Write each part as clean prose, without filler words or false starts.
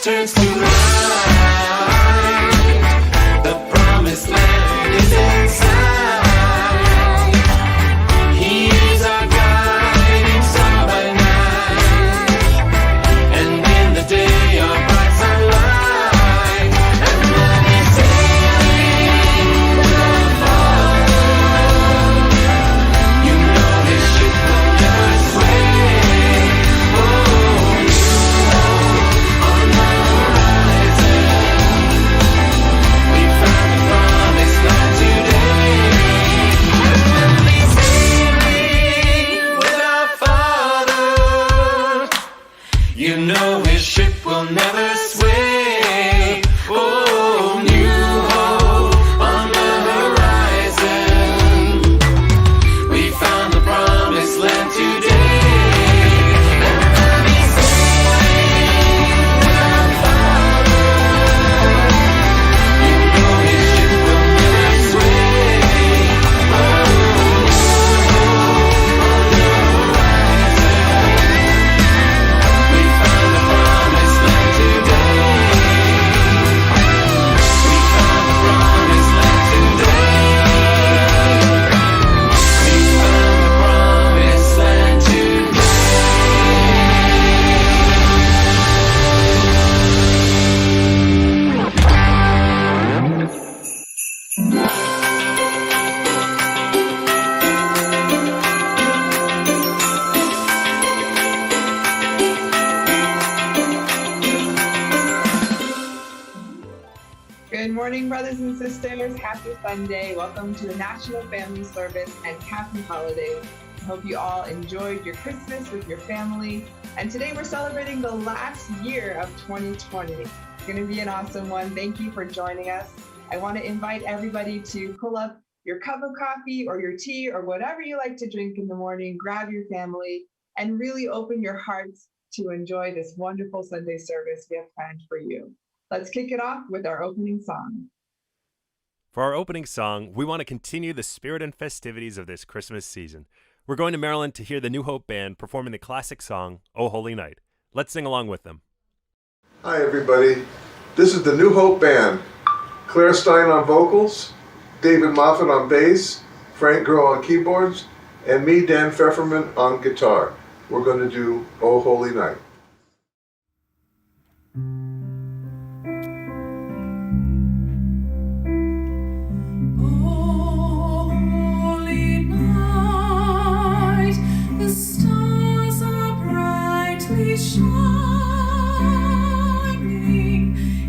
turns to light. The promised land is in sight. He is our guiding star by night, and in the day our bright sunlight. And when he's sailing with our Father, you know his ship will never sway. Oh, new hope on the horizon. We found the promised land today. And when we're sailing with our Father, you know his ship will never sway. Oh, new hope on the horizon. We found the promised land today. And when we're sailing with our Father, you know his ship will never sway. Oh, new hope on the horizon. We found the promised land today. We found the promised land today. We found the promised land today. Good morning, brothers and sisters. Happy Sunday. Welcome to the National Family Service and Happy Holidays. I hope you all enjoyed your Christmas with your family. And today we're celebrating the last year of 2020. It's going to be an awesome one. Thank you for joining us. I want to invite everybody to pull up your cup of coffee or your tea or whatever you like to drink in the morning. Grab your family and really open your hearts to enjoy this wonderful Sunday service we have planned for you. Let's kick it off with our opening song. For our opening song, we want to continue the spirit and festivities of this Christmas season. We're going to Maryland to hear the New Hope Band performing the classic song, O Holy Night. Let's sing along with them. Hi everybody, this is the New Hope Band. Claire Stein on vocals, David Moffat on bass, Frank Groh on keyboards, and me, Dan Pfefferman, on guitar. We're going to do O Holy Night. Holy night, the stars are brightly shining.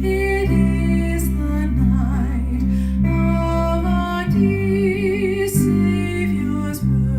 It is the night of our dear Savior's birth.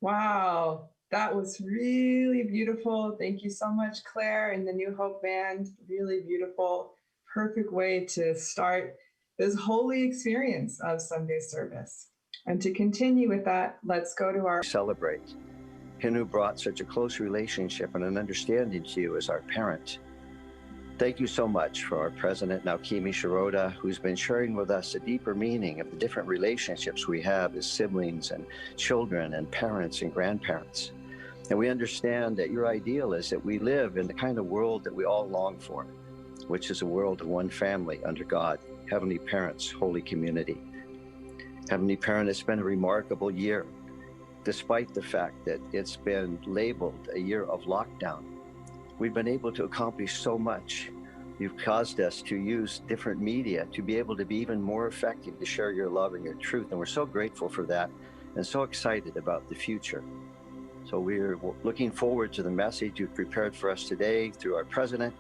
Wow, that was really beautiful. Thank you so much, Claire and the New Hope Band. Really beautiful, perfect way to start this holy experience of Sunday service. And to continue with that, let's go to our celebrate him who brought such a close relationship and an understanding to you as our parent. Thank you so much for our president, Naokimi Shiroda, who's been sharing with us a deeper meaning of the different relationships we have as siblings and children and parents and grandparents. And we understand that your ideal is that we live in the kind of world that we all long for, which is a world of one family under God, Heavenly Parents, holy community. Heavenly Parent, it's been a remarkable year, despite the fact that it's been labeled a year of lockdown. We've been able to accomplish so much. You've caused us to use different media to be able to be even more effective to share your love and your truth. And we're so grateful for that and so excited about the future. So we're looking forward to the message you've prepared for us today through our president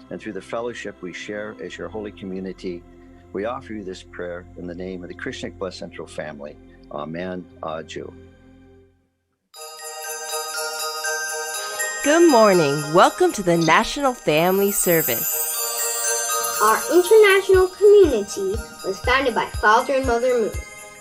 and through the fellowship we share as your holy community. We offer you this prayer in the name of the Krishna Bless Central family. Amen. Aju. Good morning. Welcome to the National Family Service. Our international community was founded by Father and Mother Moon,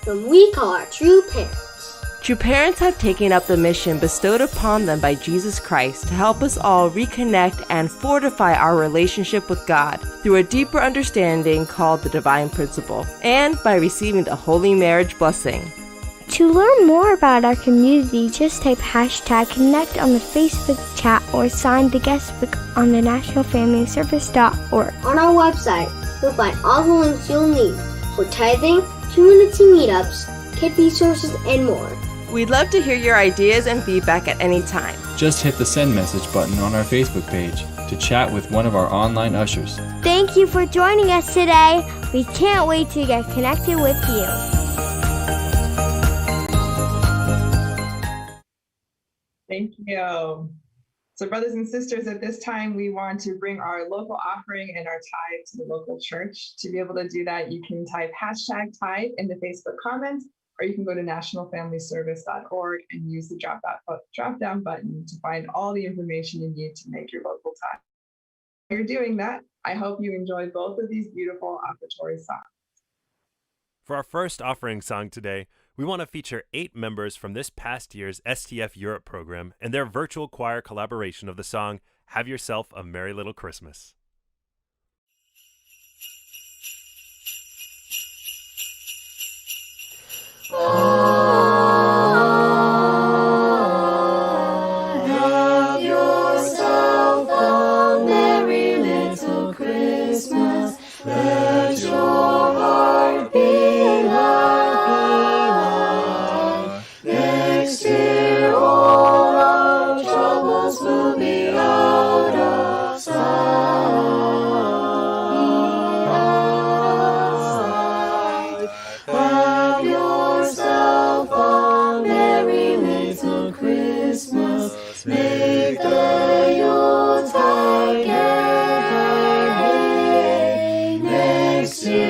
whom we call our true parents. True parents have taken up the mission bestowed upon them by Jesus Christ to help us all reconnect and fortify our relationship with God through a deeper understanding called the Divine Principle, and by receiving the Holy Marriage Blessing. To learn more about our community, just type #Connect on the Facebook chat or sign the guest book on the nationalfamilyservice.org. On our website, you'll find all the links you'll need for tithing, community meetups, kid resources, and more. We'd love to hear your ideas and feedback at any time. Just hit the send message button on our Facebook page to chat with one of our online ushers. Thank you for joining us today. We can't wait to get connected with you. Thank you. So brothers and sisters, at this time, we want to bring our local offering and our tithe to the local church. To be able to do that, you can type #tithe in the Facebook comments, or you can go to nationalfamilyservice.org and use the drop-down button to find all the information you need to make your local tithe. While you're doing that, I hope you enjoy both of these beautiful offertory songs. For our first offering song today, we want to feature 8 members from this past year's STF Europe program and their virtual choir collaboration of the song, Have Yourself a Merry Little Christmas. Have yourself a merry little Christmas. Let your heart be light. Next year all our troubles will be out of sight. Have yourself a merry little Christmas. Make the Yuletide gay. Next year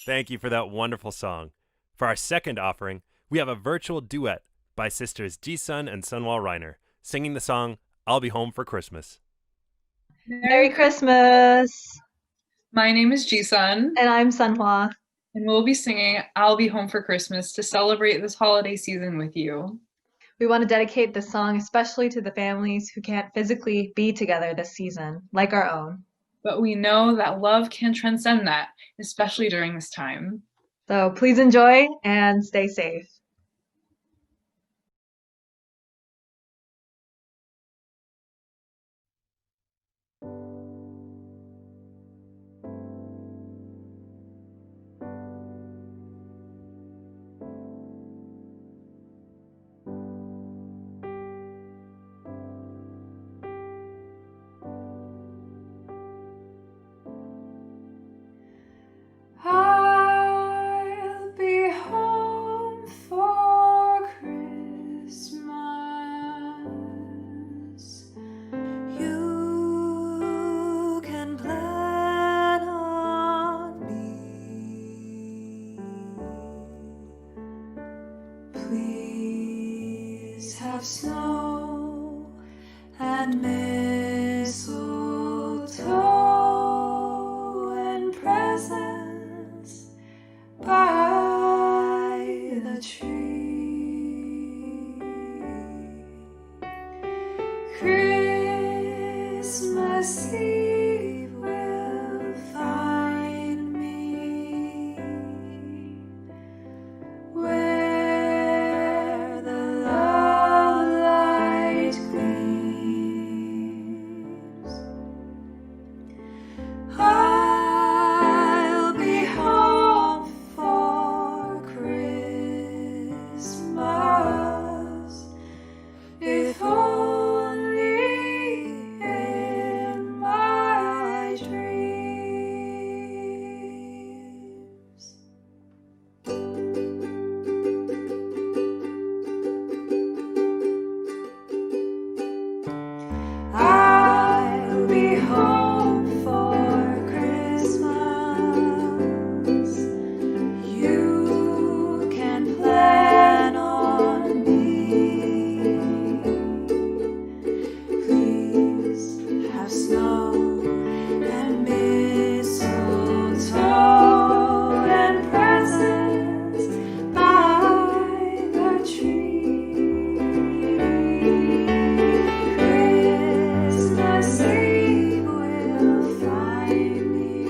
Thank you for that wonderful song. For our second offering, we have a virtual duet by sisters Ji-sun and Sunwal Reiner, singing the song I'll Be Home for Christmas. Merry Christmas! My name is Ji-sun. And I'm Sunhwa. And we'll be singing I'll Be Home for Christmas to celebrate this holiday season with you. We want to dedicate this song especially to the families who can't physically be together this season, like our own. But we know that love can transcend that, especially during this time. So please enjoy and stay safe. I'll be home for Christmas. You can plan on me. Please have snow and mistletoe and presents by the tree. Christmas Eve will find me where the love light gleams. I'll be home for Christmas, if only in my dreams. I'll be home for Christmas. You can plan on me. Please have snow and mistletoe and presents by the tree. Christmas Eve will find me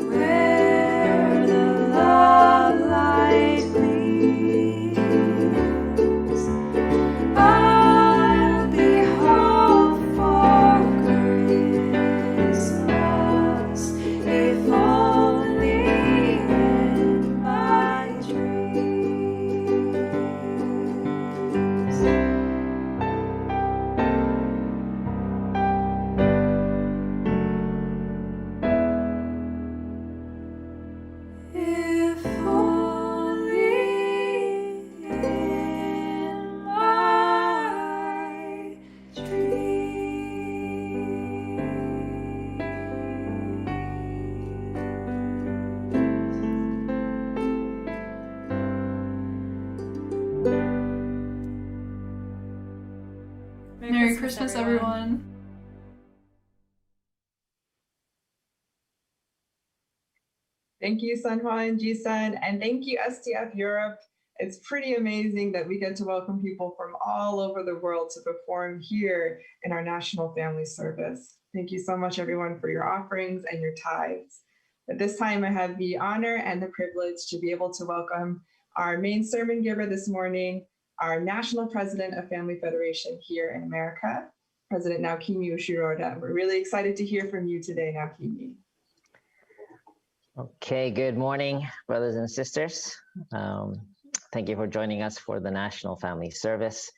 where the love light gleams. I'll be home for Christmas, if only in my dreams. If only in my Merry Christmas, everyone. Thank you, Sunhwa and Ji-sun, and thank you, STF Europe. It's pretty amazing that we get to welcome people from all over the world to perform here in our National Family Service. Thank you so much, everyone, for your offerings and your tithes. At this time, I have the honor and the privilege to be able to welcome our main sermon giver this morning, our National President of Family Federation here in America, President Naokimi Ushiroda. We're really excited to hear from you today, Naokimi. Okay, good morning, brothers and sisters. Thank you for joining us for the National Family Service.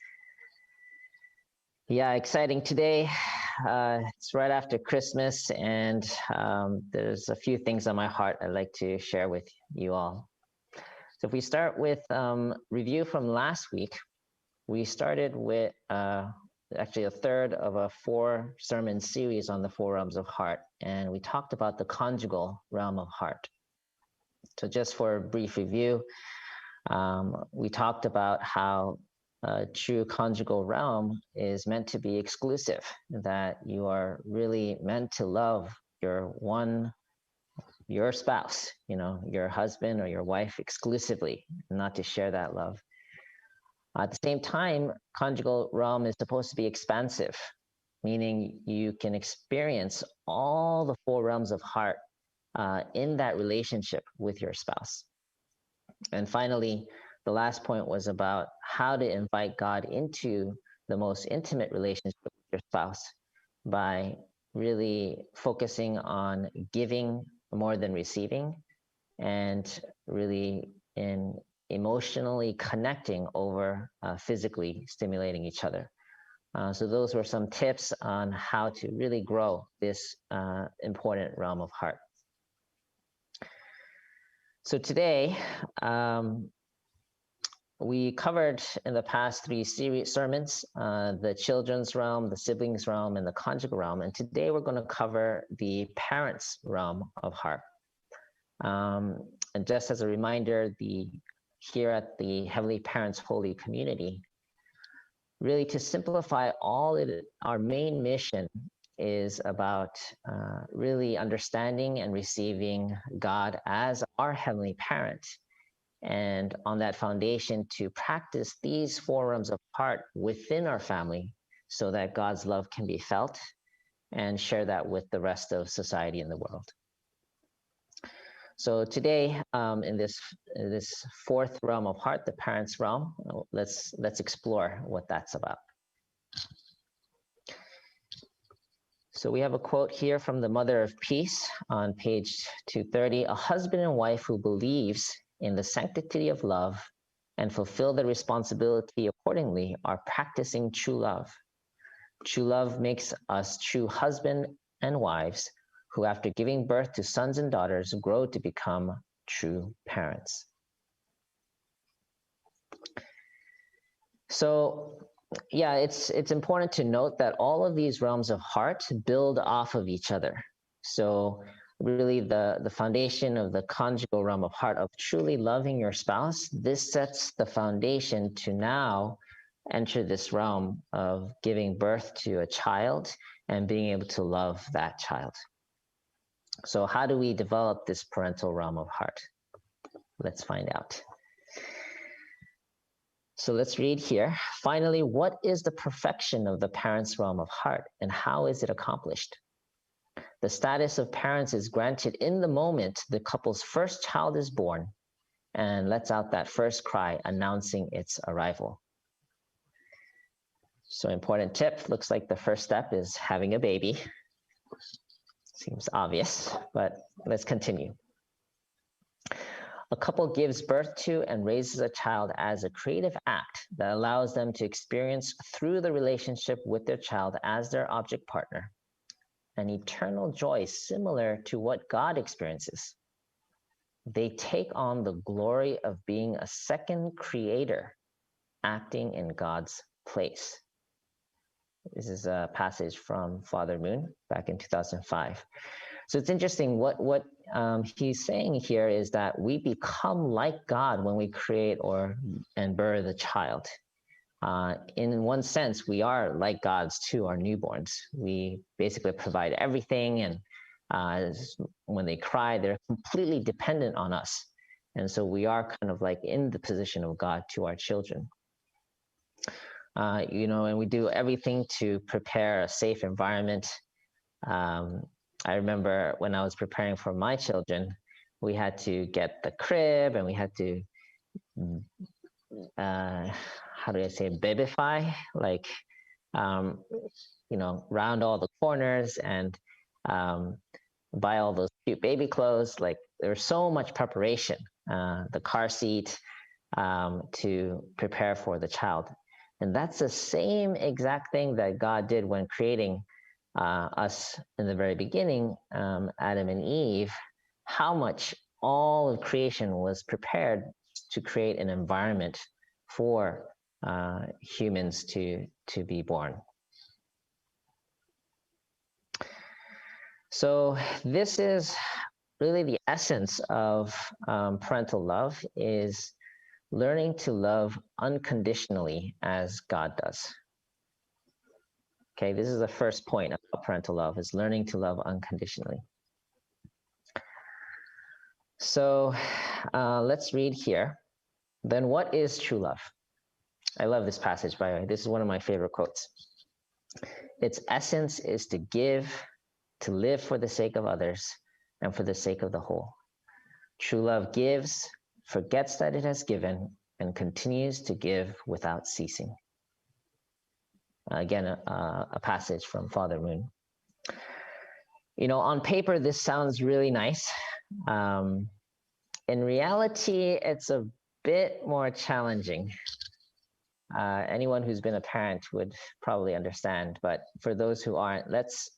Yeah, exciting today. It's right after Christmas, and there's a few things on my heart I'd like to share with you all. So if we start with review from last week, we started with actually a third of a 4-sermon series on the 4 realms of heart, and we talked about the conjugal realm of heart. So just for a brief review, we talked about how a true conjugal realm is meant to be exclusive, that you are really meant to love your spouse, your husband or your wife exclusively, not to share that love. At the same time, conjugal realm is supposed to be expansive, meaning you can experience all the 4 realms of heart in that relationship with your spouse. And finally, the last point was about how to invite God into the most intimate relationship with your spouse by really focusing on giving more than receiving, and really in emotionally connecting over physically stimulating each other. So those were some tips on how to really grow this important realm of heart. So today, we covered in the past 3 sermons the children's realm, the siblings realm, and the conjugal realm. And today we're going to cover the parents' realm of heart. And just as a reminder, here at the Heavenly Parents Holy Community, really to simplify our main mission is about really understanding and receiving God as our Heavenly Parent. And on that foundation, to practice these 4 realms of heart within our family so that God's love can be felt and share that with the rest of society and the world. So today, in this 4th realm of heart, the parents' realm, let's explore what that's about. So we have a quote here from the Mother of Peace on page 230. A husband and wife who believes in the sanctity of love and fulfill their responsibility accordingly are practicing true love. True love makes us true husband and wives who, after giving birth to sons and daughters, grow to become true parents. So, yeah, it's important to note that all of these realms of heart build off of each other. So really the foundation of the conjugal realm of heart, of truly loving your spouse, this sets the foundation to now enter this realm of giving birth to a child and being able to love that child. So how do we develop this parental realm of heart? Let's find out. So let's read here. Finally, what is the perfection of the parents' realm of heart, and how is it accomplished? The status of parents is granted in the moment the couple's first child is born and lets out that first cry announcing its arrival. So important tip, looks like the first step is having a baby. Seems obvious, but let's continue. A couple gives birth to and raises a child as a creative act that allows them to experience through the relationship with their child as their object partner an eternal joy similar to what God experiences. They take on the glory of being a second creator acting in God's place. This is a passage from Father Moon back in 2005. So it's interesting what he's saying here is that we become like God when we create and birth a child. In one sense, we are like gods to our newborns. We basically provide everything, and when they cry, they're completely dependent on us. And so we are kind of like in the position of God to our children. And we do everything to prepare a safe environment. I remember when I was preparing for my children, we had to get the crib, and we had to, how do I say, babyfy, like, round all the corners and buy all those cute baby clothes. Like, there was so much preparation, the car seat, to prepare for the child. And that's the same exact thing that God did when creating us in the very beginning, Adam and Eve. How much all of creation was prepared to create an environment for humans to be born. So this is really the essence of parental love, is learning to love unconditionally as God does. Okay, this is the first point about parental love, is learning to love unconditionally. So let's read here. Then what is true love? I love this passage, by the way. This is one of my favorite quotes. Its essence is to give, to live for the sake of others, and for the sake of the whole. True love gives, forgets that it has given, and continues to give without ceasing. Again, a passage from Father Moon. You know, on paper, this sounds really nice. In reality, it's a bit more challenging. Anyone who's been a parent would probably understand, but for those who aren't, let's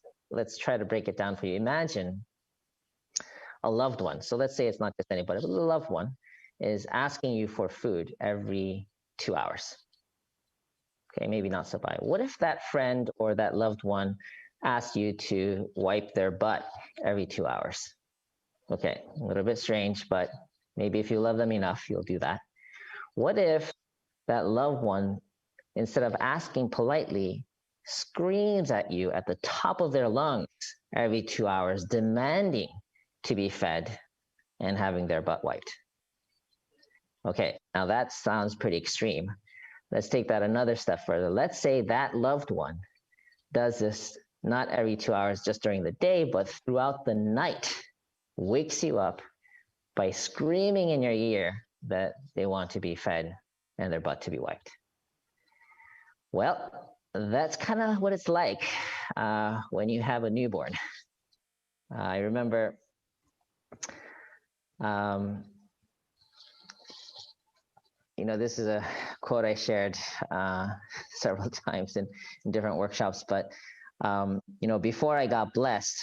try to break it down for you. Imagine a loved one. So let's say it's not just anybody, but a loved one is asking you for food every 2 hours. Okay, maybe not so bad. What if that friend or that loved one asked you to wipe their butt every 2 hours? Okay, a little bit strange, but maybe if you love them enough, you'll do that. What if that loved one, instead of asking politely, screams at you at the top of their lungs every 2 hours, demanding to be fed and having their butt wiped? Okay, now that sounds pretty extreme. Let's take that another step further. Let's say that loved one does this not every 2 hours just during the day, but throughout the night, wakes you up by screaming in your ear that they want to be fed and their butt to be wiped. Well, that's kind of what it's like when you have a newborn. I remember you know, this is a quote I shared several times in different workshops, but you know, before I got blessed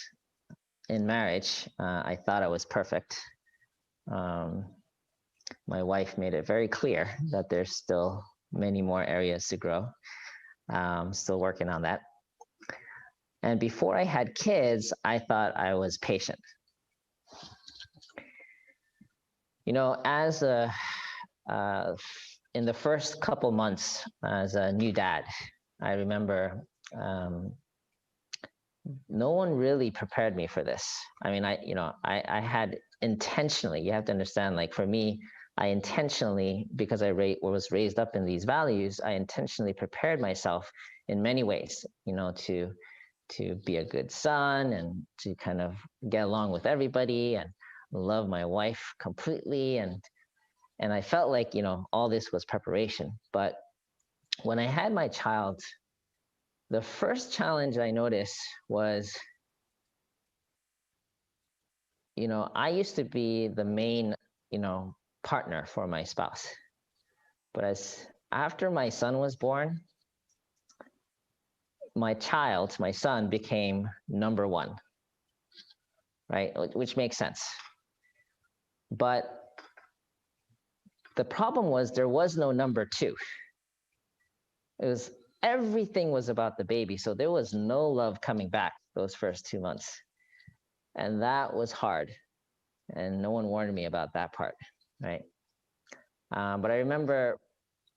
in marriage, I thought I was perfect. My wife made it very clear that there's still many more areas to grow. Still working on that. And before I had kids, I thought I was patient. You know, as a in the first couple months as a new dad, I remember no one really prepared me for this. I mean, I had intentionally, you have to understand, like for me, I intentionally, because I was raised up in these values, I intentionally prepared myself in many ways, you know, to be a good son and to kind of get along with everybody and love my wife completely. And I felt like, you know, all this was preparation. But when I had my child, the first challenge I noticed was, you know, I used to be the main, you know, partner for my spouse. But after my son was born, my son became number one, right? Which makes sense. But the problem was there was no number two. Everything was about the baby. So there was no love coming back those first 2 months. And that was hard. And no one warned me about that part, right? But I remember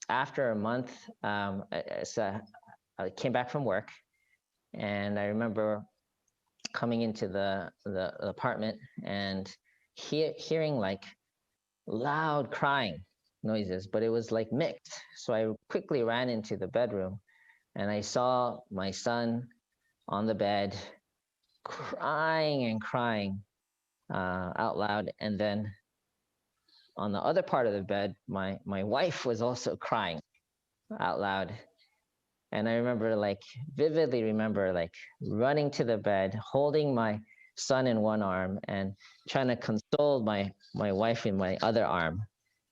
after a month, I came back from work, and I remember coming into the apartment and hearing like loud crying noises, but it was like mixed. So I quickly ran into the bedroom, and I saw my son on the bed crying and crying out loud. And then on the other part of the bed, my wife was also crying out loud. And I remember, vividly remember, running to the bed, holding my son in one arm and trying to console my wife in my other arm,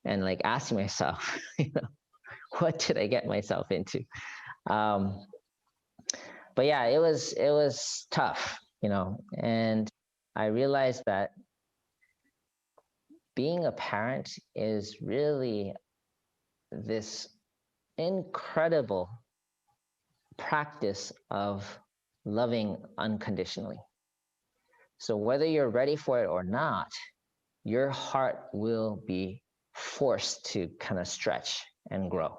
and asking myself, what did I get myself into? But yeah, it was tough, and I realized that being a parent is really this incredible practice of loving unconditionally. So whether you're ready for it or not, your heart will be forced to kind of stretch and grow,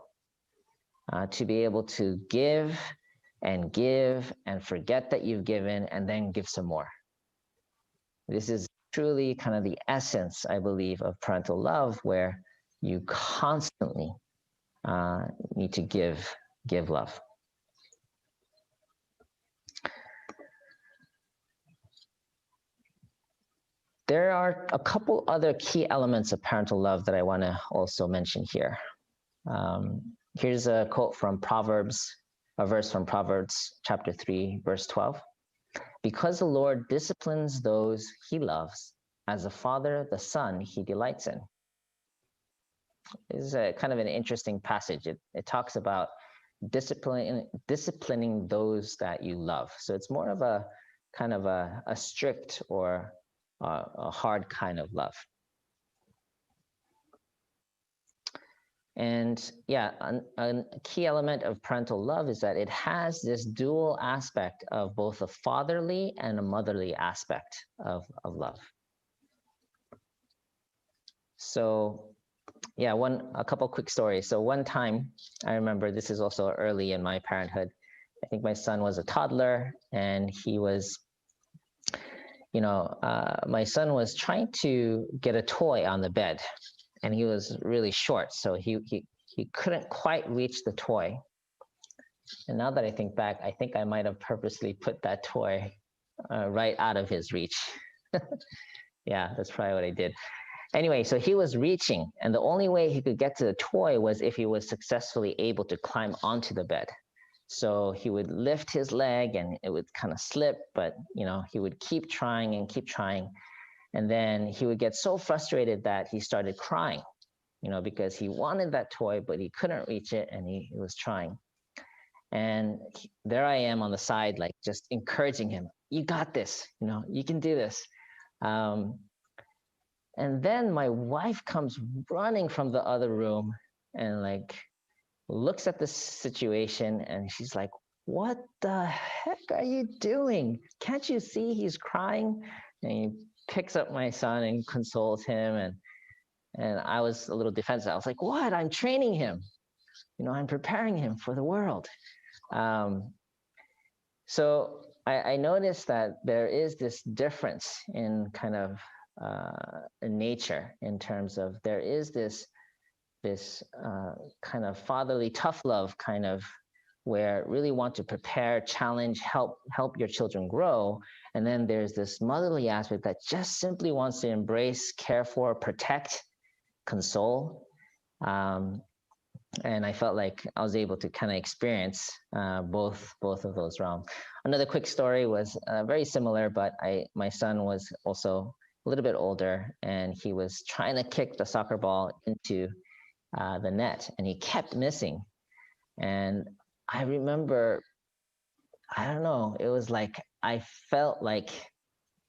to be able to give and forget that you've given and then give some more. This is truly kind of the essence, I believe, of parental love, where you constantly need to give love. There are a couple other key elements of parental love that I want to also mention here. Here's a quote from Proverbs, a verse from Proverbs chapter 3, verse 12. Because the Lord disciplines those he loves, as a father the son he delights in. This is a kind of an interesting passage. It talks about disciplining those that you love. So it's more of a kind of a strict or a hard kind of love. And yeah, a key element of parental love is that it has this dual aspect of both a fatherly and a motherly aspect of love. So yeah, a couple quick stories. So one time, I remember, this is also early in my parenthood, I think my son was a toddler, and he was, my son was trying to get a toy on the bed, and he was really short, so he couldn't quite reach the toy. And now that I think back, I think I might have purposely put that toy right out of his reach. Yeah, that's probably what I did. Anyway, so he was reaching, and the only way he could get to the toy was if he was successfully able to climb onto the bed. So he would lift his leg and it would kind of slip, but he would keep trying and keep trying. And then he would get so frustrated that he started crying, because he wanted that toy, but he couldn't reach it, and he was trying. And there I am on the side, like just encouraging him. You got this, you can do this. And then my wife comes running from the other room and like looks at the situation, and she's like, what the heck are you doing? Can't you see he's crying? And he picks up my son and consoles him. And I was a little defensive. I was like, what? I'm training him. I'm preparing him for the world. So I noticed that there is this difference in kind of nature, in terms of there is this kind of fatherly tough love, kind of where really want to prepare, challenge, help your children grow. And then there's this motherly aspect that just simply wants to embrace, care for, protect, console. And I felt like I was able to kind of experience both of those realms. Another quick story was very similar, but my son was also a little bit older, and he was trying to kick the soccer ball into the net, and he kept missing. And I remember, I don't know, it was like I felt like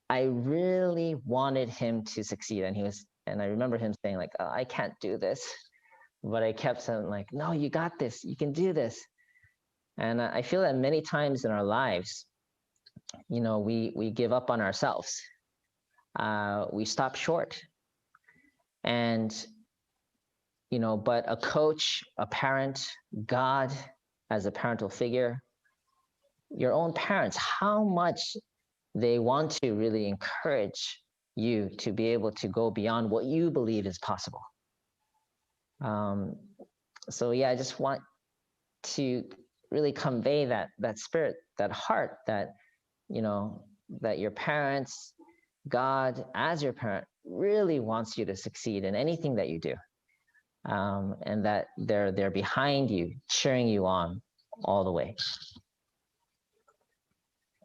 I really wanted him to succeed, and I remember him saying like, oh, I can't do this, but I kept saying like, no, you got this, you can do this. And I feel that many times in our lives, we give up on ourselves. We stop short. And but a coach, a parent, God as a parental figure, your own parents, how much they want to really encourage you to be able to go beyond what you believe is possible. So yeah, I just want to really convey that spirit, that heart, that that your parents, God as your parent, really wants you to succeed in anything that you do. And that they're behind you, cheering you on all the way.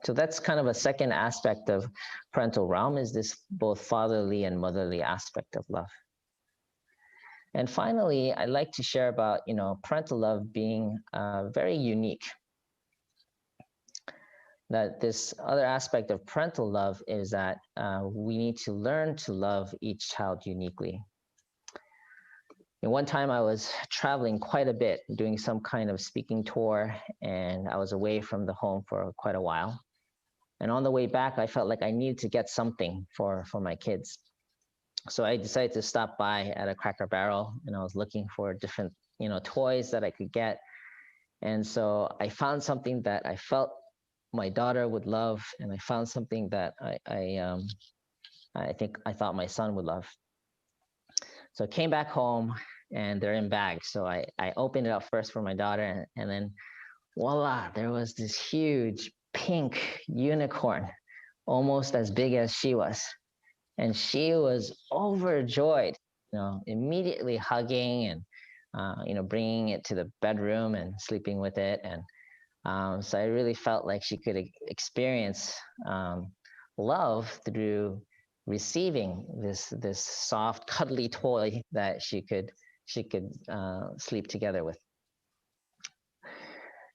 So that's kind of a second aspect of parental realm, is this both fatherly and motherly aspect of love. And finally, I'd like to share about, parental love being very unique. That this other aspect of parental love is that we need to learn to love each child uniquely. And one time I was traveling quite a bit, doing some kind of speaking tour, and I was away from the home for quite a while. And on the way back, I felt like I needed to get something for my kids. So I decided to stop by at a Cracker Barrel, and I was looking for different, toys that I could get. And so I found something that I felt my daughter would love, and I found something that I thought my son would love. So I came back home, and they're in bags. So I opened it up first for my daughter, and then voila, there was this huge pink unicorn, almost as big as she was. And she was overjoyed, immediately hugging and, bringing it to the bedroom and sleeping with it. And so I really felt like she could experience love through receiving this soft, cuddly toy that she could sleep together with.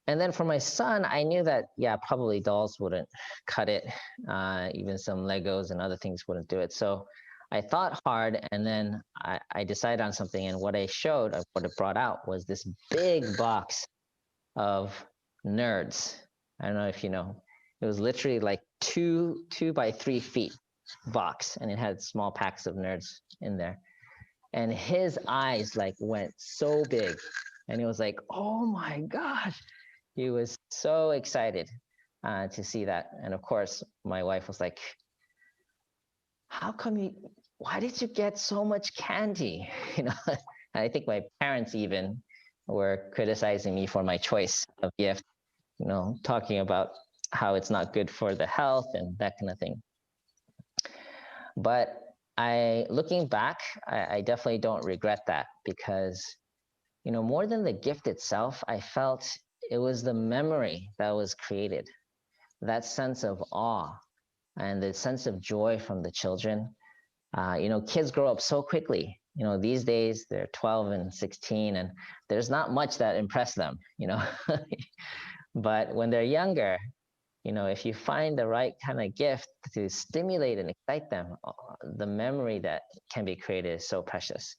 And then for my son, I knew that, probably dolls wouldn't cut it. Even some Legos and other things wouldn't do it. So I thought hard, and then I decided on something. And what I brought out was this big box of Nerds. I don't know if you know. It was literally like 2 by 3 feet box, and it had small packs of Nerds in there. And his eyes went so big, and he was like, "Oh my gosh." He was so excited to see that. And of course, my wife was like, why did you get so much candy? I think my parents even were criticizing me for my choice of gift, talking about how it's not good for the health and that kind of thing. But looking back, I definitely don't regret that, because, more than the gift itself, I felt it was the memory that was created, that sense of awe and the sense of joy from the children. Kids grow up so quickly. These days they're 12 and 16, and there's not much that impressed them, But when they're younger, if you find the right kind of gift to stimulate and excite them, the memory that can be created is so precious.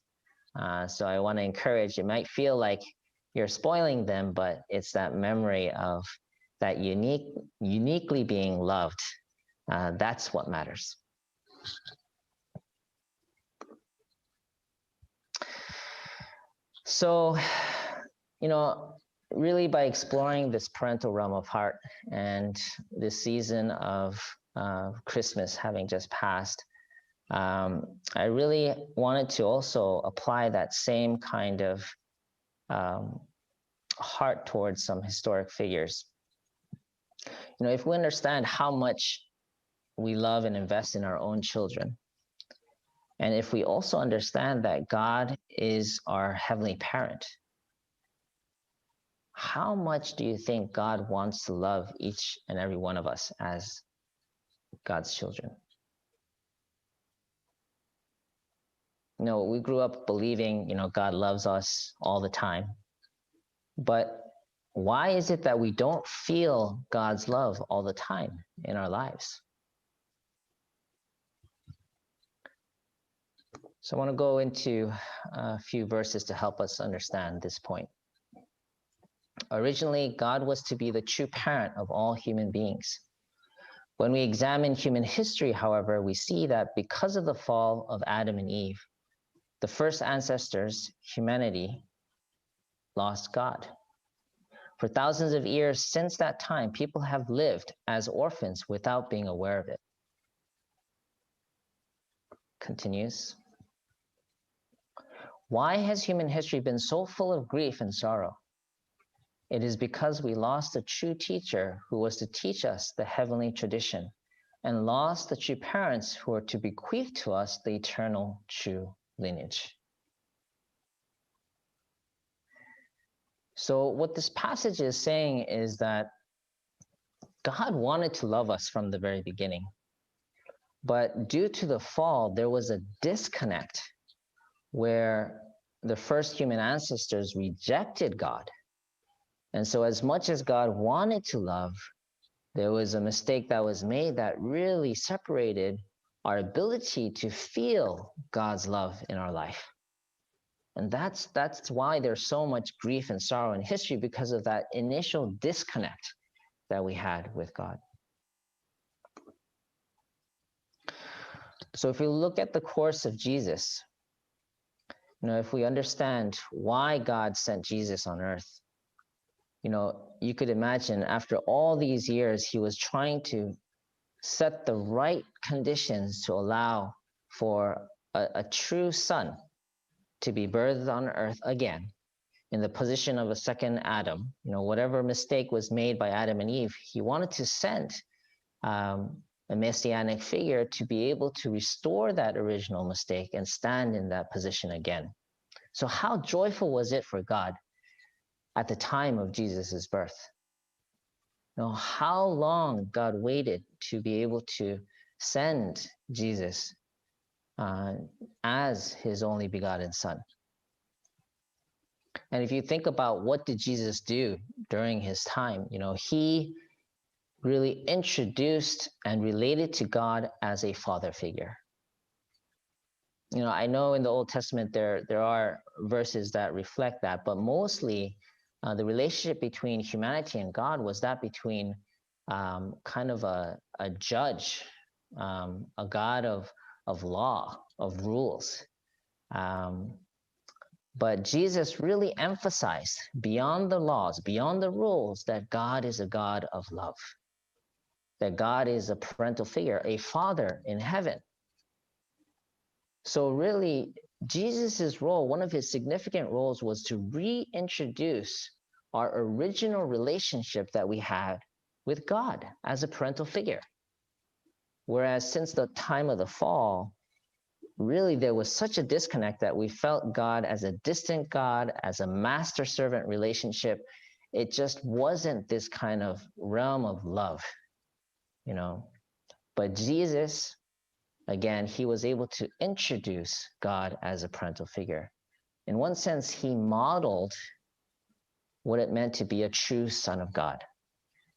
So I want to encourage, it might feel like you're spoiling them, but it's that memory of that uniquely being loved. That's what matters. So, really by exploring this parental realm of heart and this season of Christmas having just passed, I really wanted to also apply that same kind of heart towards some historic figures. If we understand how much we love and invest in our own children, and if we also understand that God is our heavenly parent, how much do you think God wants to love each and every one of us as God's children? We grew up believing, God loves us all the time. But why is it that we don't feel God's love all the time in our lives? So I want to go into a few verses to help us understand this point. Originally, God was to be the true parent of all human beings. When we examine human history, however, we see that because of the fall of Adam and Eve, the first ancestors, humanity, lost God. For thousands of years since that time, people have lived as orphans without being aware of it. Continues. Why has human history been so full of grief and sorrow? It is because we lost a true teacher who was to teach us the heavenly tradition, and lost the true parents who were to bequeath to us the eternal true lineage. So what this passage is saying is that God wanted to love us from the very beginning. But due to the fall, there was a disconnect where the first human ancestors rejected God. And so as much as God wanted to love, there was a mistake that was made that really separated our ability to feel God's love in our life. And that's why there's so much grief and sorrow in history, because of that initial disconnect that we had with God. So if we look at the course of Jesus, if we understand why God sent Jesus on earth, you could imagine after all these years, he was trying to set the right conditions to allow for a true son to be birthed on earth again in the position of a second Adam. Whatever mistake was made by Adam and Eve, he wanted to send a messianic figure to be able to restore that original mistake and stand in that position again. So how joyful was it for God at the time of Jesus's birth? How long God waited to be able to send Jesus as his only begotten son. And if you think about what did Jesus do during his time, he really introduced and related to God as a father figure. I know in the Old Testament there are verses that reflect that, but mostly the relationship between humanity and God was that between kind of a judge, a God of law, of rules. But Jesus really emphasized beyond the laws, beyond the rules, that God is a God of love, that God is a parental figure, a father in heaven. So really, Jesus's role, one of his significant roles, was to reintroduce our original relationship that we had with God as a parental figure. Whereas since the time of the fall, really there was such a disconnect that we felt God as a distant God, as a master-servant relationship. It just wasn't this kind of realm of love, But Jesus, again, he was able to introduce God as a parental figure. In one sense, he modeled what it meant to be a true son of God.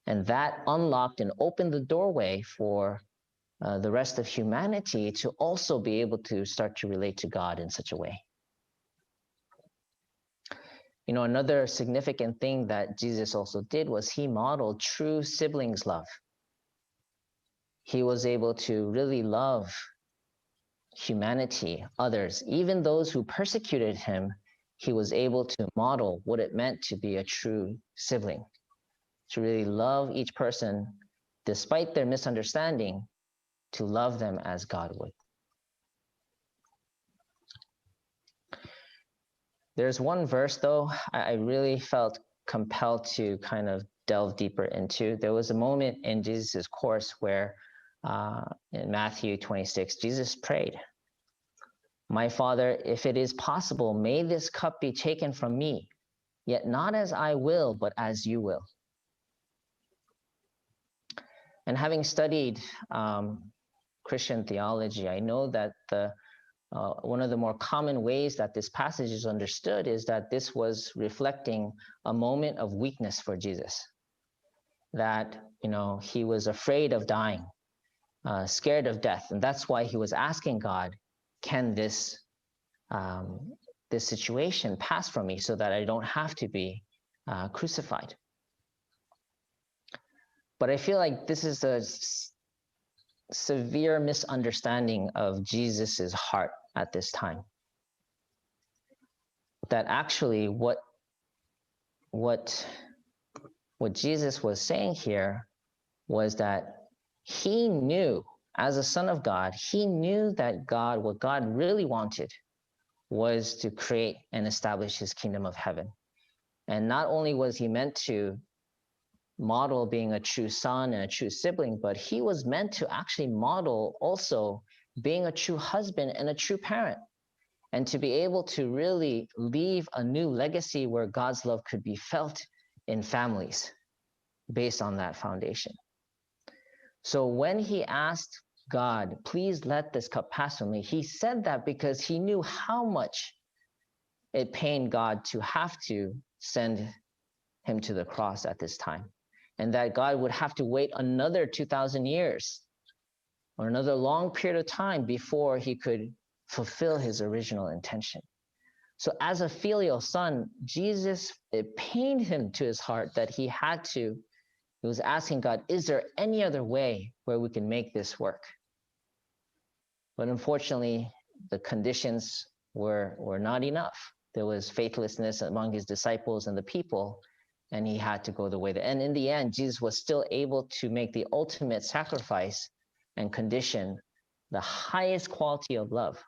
And that unlocked and opened the doorway for the rest of humanity to also be able to start to relate to God in such a way. Another significant thing that Jesus also did was he modeled true siblings love. He was able to really love humanity, others, even those who persecuted him. He was able to model what it meant to be a true sibling, to really love each person despite their misunderstanding, to love them as God would. There's one verse, though, I really felt compelled to kind of delve deeper into. There was a moment in Jesus' course where in Matthew 26, Jesus prayed, "My Father, if it is possible, may this cup be taken from me, yet not as I will, but as you will." And having studied Christian theology, I know that one of the more common ways that this passage is understood is that this was reflecting a moment of weakness for Jesus, that he was afraid of dying, scared of death, and that's why he was asking God, can this situation pass from me so that I don't have to be crucified? But I feel like this is a severe misunderstanding of Jesus's heart at this time. That actually what Jesus was saying here was that he knew, as a son of God, he knew that what God really wanted was to create and establish his kingdom of heaven. And not only was he meant to model being a true son and a true sibling, but he was meant to actually model also being a true husband and a true parent, and to be able to really leave a new legacy where God's love could be felt in families based on that foundation. So when he asked God, please let this cup pass from me, he said that because he knew how much it pained God to have to send him to the cross at this time, and that God would have to wait another 2,000 years or another long period of time before he could fulfill his original intention. So as a filial son, Jesus, it pained him to his heart that he was asking God, is there any other way where we can make this work? But unfortunately, the conditions were not enough. There was faithlessness among his disciples and the people, and he had to go the way. And in the end, Jesus was still able to make the ultimate sacrifice and condition the highest quality of love,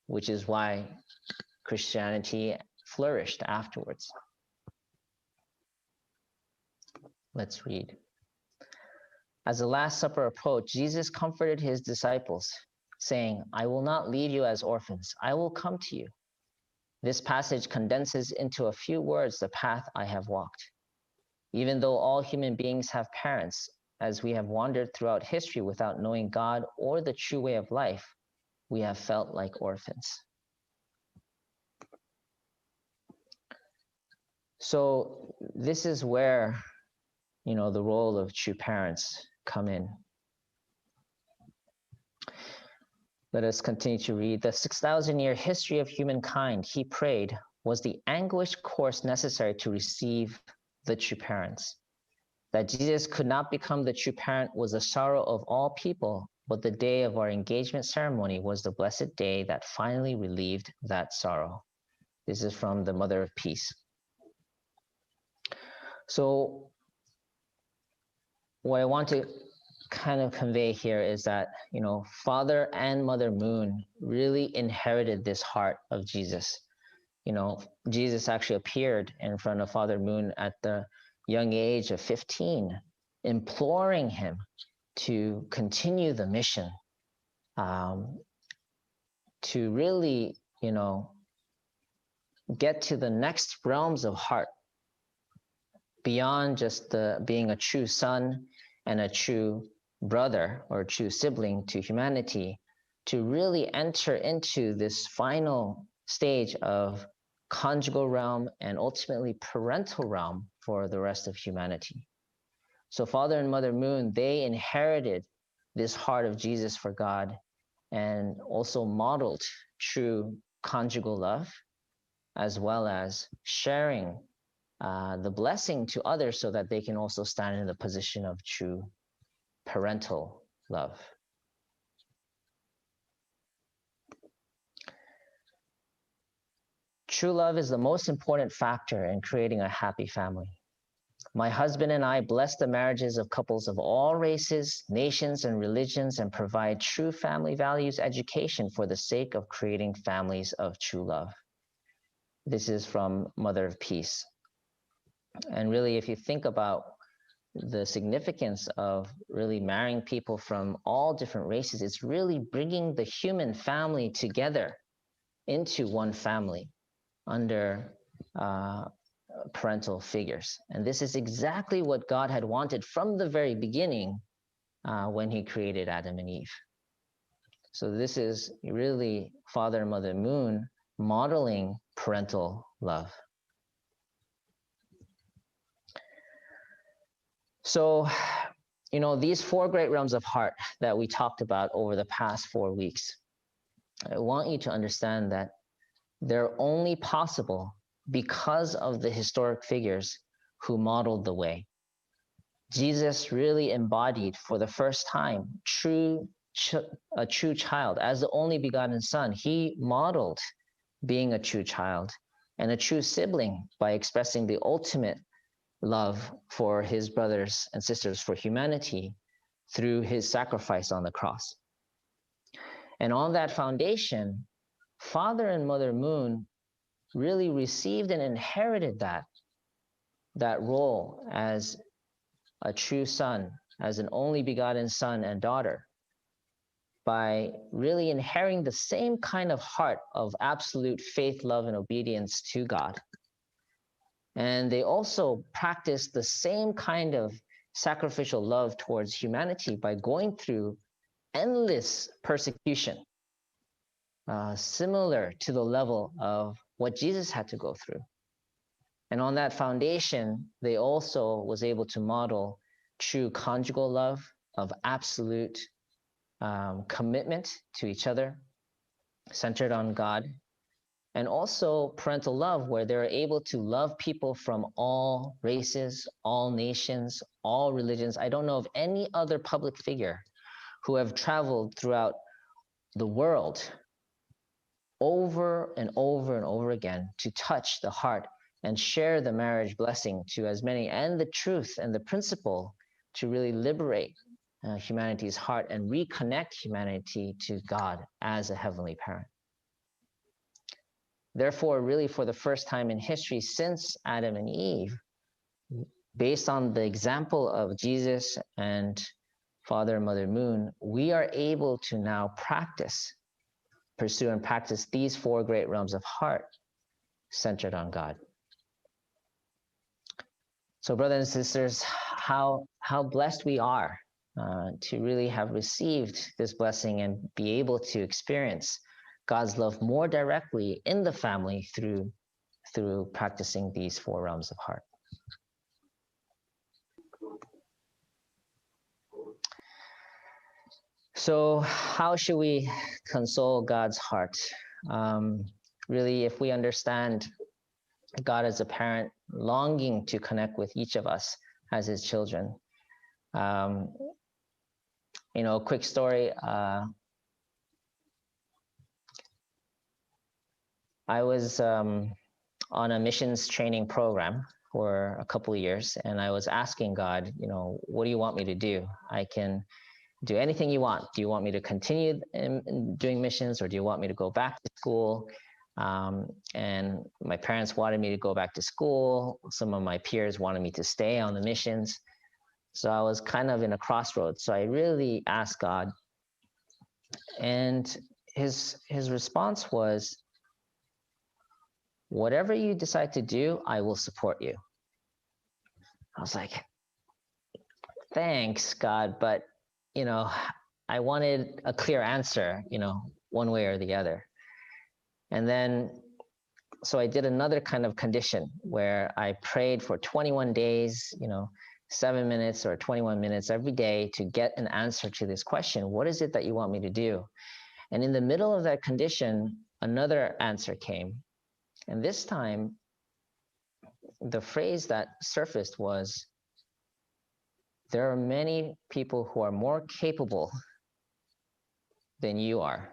which is why Christianity flourished afterwards. Let's read. As the Last Supper approached, Jesus comforted his disciples, saying, "I will not leave you as orphans. I will come to you." This passage condenses into a few words the path I have walked. Even though all human beings have parents, as we have wandered throughout history without knowing God or the true way of life, we have felt like orphans. So this is where, the role of true parents come in. Let us continue to read. The 6,000-year history of humankind, he prayed, was the anguished course necessary to receive the true parents. That Jesus could not become the true parent was the sorrow of all people, but the day of our engagement ceremony was the blessed day that finally relieved that sorrow. This is from the Mother of Peace. So what I want to kind of convey here is that, Father and Mother Moon really inherited this heart of Jesus. Jesus actually appeared in front of Father Moon at the young age of 15, imploring him to continue the mission, to really, get to the next realms of heart, beyond just being a true son and a true brother or true sibling to humanity, to really enter into this final stage of conjugal realm and ultimately parental realm for the rest of humanity. So Father and Mother Moon, they inherited this heart of Jesus for God and also modeled true conjugal love, as well as sharing the blessing to others so that they can also stand in the position of true parental love. True love is the most important factor in creating a happy family. My husband and I bless the marriages of couples of all races, nations, and religions and provide true family values education for the sake of creating families of true love. This is from Mother of Peace. And really, if you think about the significance of really marrying people from all different races, it's really bringing the human family together into one family under parental figures. And this is exactly what God had wanted from the very beginning when he created Adam and Eve. So this is really Father and Mother Moon modeling parental love. So, these four great realms of heart that we talked about over the past 4 weeks, I want you to understand that they're only possible because of the historic figures who modeled the way. Jesus really embodied for the first time a true child. As the only begotten son, he modeled being a true child and a true sibling by expressing the ultimate love for his brothers and sisters, for humanity, through his sacrifice on the cross. And on that foundation, Father and Mother Moon really received and inherited that role as a true son, as an only begotten son and daughter, by really inheriting the same kind of heart of absolute faith, love, and obedience to God. And they also practiced the same kind of sacrificial love towards humanity by going through endless persecution, similar to the level of what Jesus had to go through. And on that foundation, they also was able to model true conjugal love of absolute commitment to each other, centered on God, and also parental love, where they're able to love people from all races, all nations, all religions. I don't know of any other public figure who have traveled throughout the world over and over and over again to touch the heart and share the marriage blessing to as many, and the truth and the principle to really liberate humanity's heart and reconnect humanity to God as a heavenly parent. Therefore, really for the first time in history since Adam and Eve, based on the example of Jesus and Father and Mother Moon, we are able to now pursue and practice these four great realms of heart centered on God. So brothers and sisters, how blessed we are to really have received this blessing and be able to experience God's love more directly in the family through practicing these four realms of heart. So how should we console God's heart? Really, if we understand God as a parent longing to connect with each of us as his children. A quick story. I was on a missions training program for a couple of years, and I was asking God, what do you want me to do? I can do anything you want. Do you want me to continue doing missions, or do you want me to go back to school? And my parents wanted me to go back to school. Some of my peers wanted me to stay on the missions. So I was kind of in a crossroads. So I really asked God, and his response was, whatever you decide to do, I will support you. I was like, thanks, God, but I wanted a clear answer, one way or the other. And then, so I did another kind of condition where I prayed for 21 days, 7 minutes or 21 minutes every day to get an answer to this question. What is it that you want me to do? And in the middle of that condition, another answer came. And this time, the phrase that surfaced was, there are many people who are more capable than you are.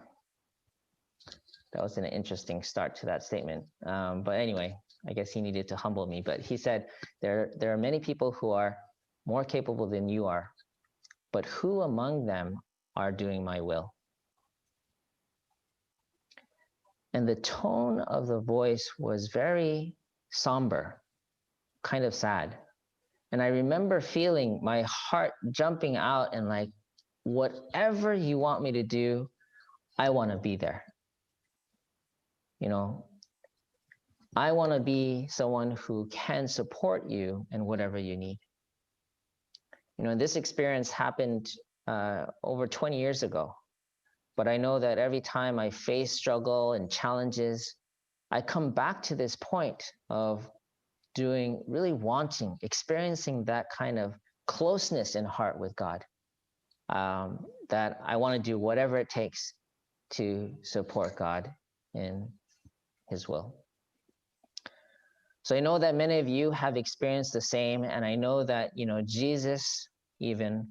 That was an interesting start to that statement. But anyway, I guess he needed to humble me. But he said, there are many people who are more capable than you are, but who among them are doing my will? And the tone of the voice was very somber, kind of sad. And I remember feeling my heart jumping out and like, whatever you want me to do, I want to be there. I want to be someone who can support you in whatever you need. This experience happened over 20 years ago. But I know that every time I face struggle and challenges, I come back to this point of experiencing that kind of closeness in heart with God, that I want to do whatever it takes to support God in his will. So I know that many of you have experienced the same, and I know that, Jesus, even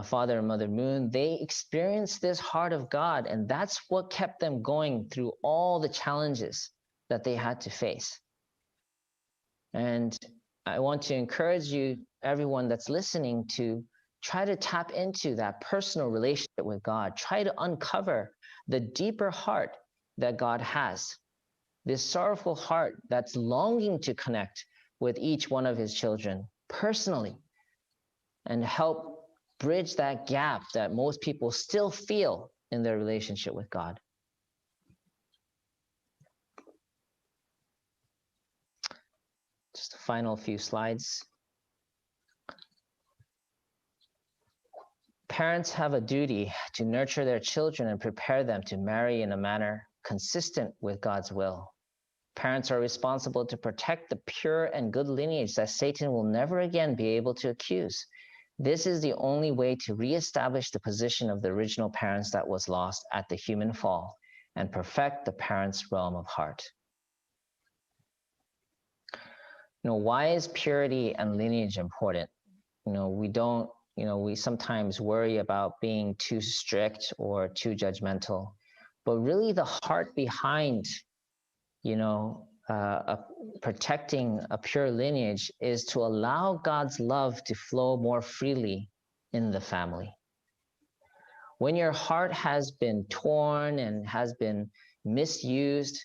Father and Mother Moon, they experienced this heart of God, and that's what kept them going through all the challenges that they had to face. And I want to encourage you, everyone that's listening, to try to tap into that personal relationship with God. Try to uncover the deeper heart that God has, this sorrowful heart that's longing to connect with each one of his children personally, and help bridge that gap that most people still feel in their relationship with God. Just the final few slides. Parents have a duty to nurture their children and prepare them to marry in a manner consistent with God's will. Parents are responsible to protect the pure and good lineage that Satan will never again be able to accuse. This is the only way to reestablish the position of the original parents that was lost at the human fall and perfect the parents' realm of heart. Why is purity and lineage important? We don't we sometimes worry about being too strict or too judgmental, but really the heart behind, protecting a pure lineage is to allow God's love to flow more freely in the family. When your heart has been torn and has been misused,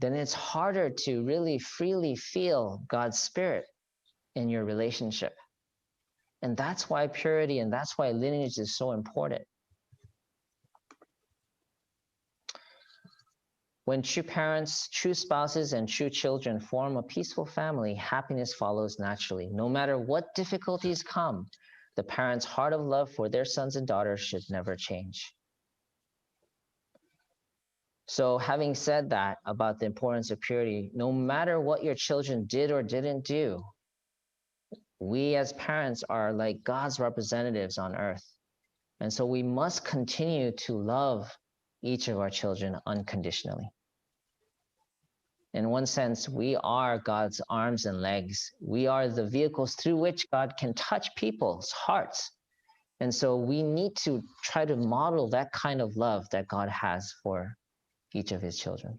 then it's harder to really freely feel God's Spirit in your relationship. And that's why purity and that's why lineage is so important. When true parents, true spouses, and true children form a peaceful family, happiness follows naturally. No matter what difficulties come, the parents' heart of love for their sons and daughters should never change. So having said that about the importance of purity, no matter what your children did or didn't do, we as parents are like God's representatives on earth. And so we must continue to love each of our children unconditionally. In one sense, we are God's arms and legs. We are the vehicles through which God can touch people's hearts. And so we need to try to model that kind of love that God has for each of his children.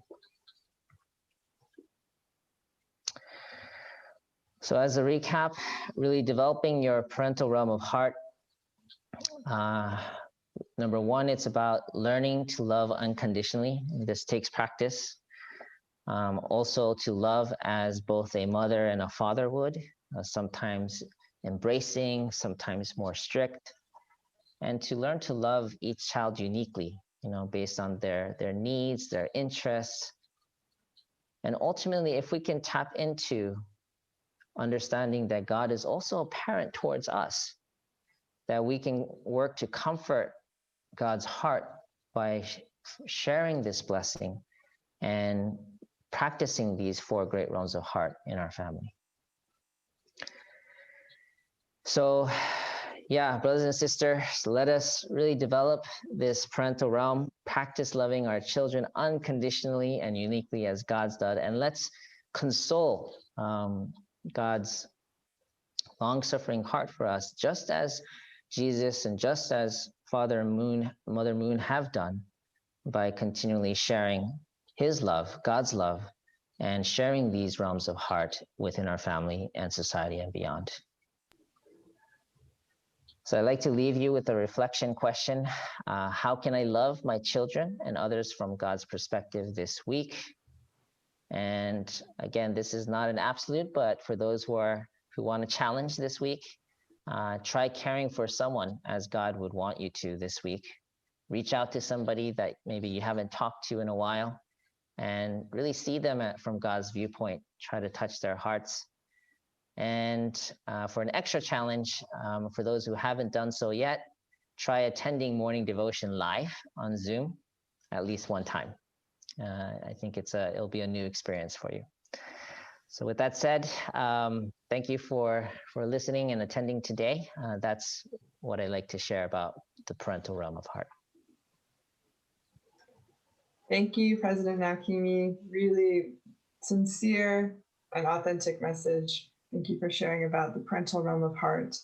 So as a recap, really developing your parental realm of heart. Number one, it's about learning to love unconditionally. This takes practice. Also to love as both a mother and a father would, sometimes embracing, sometimes more strict, and to learn to love each child uniquely, based on their needs, their interests. And ultimately, if we can tap into understanding that God is also a parent towards us, that we can work to comfort God's heart by sharing this blessing and practicing these 4 great realms of heart in our family. So, yeah, brothers and sisters, let us really develop this parental realm, practice loving our children unconditionally and uniquely as God's done, and let's console God's long-suffering heart for us, just as Jesus and just as Father Moon, Mother Moon have done, by continually sharing his love, God's love, and sharing these realms of heart within our family and society and beyond. So I'd like to leave you with a reflection question. How can I love my children and others from God's perspective this week? And again, this is not an absolute, but for those who want to challenge this week, try caring for someone as God would want you to this week. Reach out to somebody that maybe you haven't talked to in a while and really see them from God's viewpoint. Try to touch their hearts. And for an extra challenge, for those who haven't done so yet, try attending morning devotion live on Zoom at least one time. I think it'll be a new experience for you. So with that said, thank you for listening and attending today. That's what I like to share about the parental realm of heart. Thank you, President Nakimi. Really sincere and authentic message. Thank you for sharing about the parental realm of heart.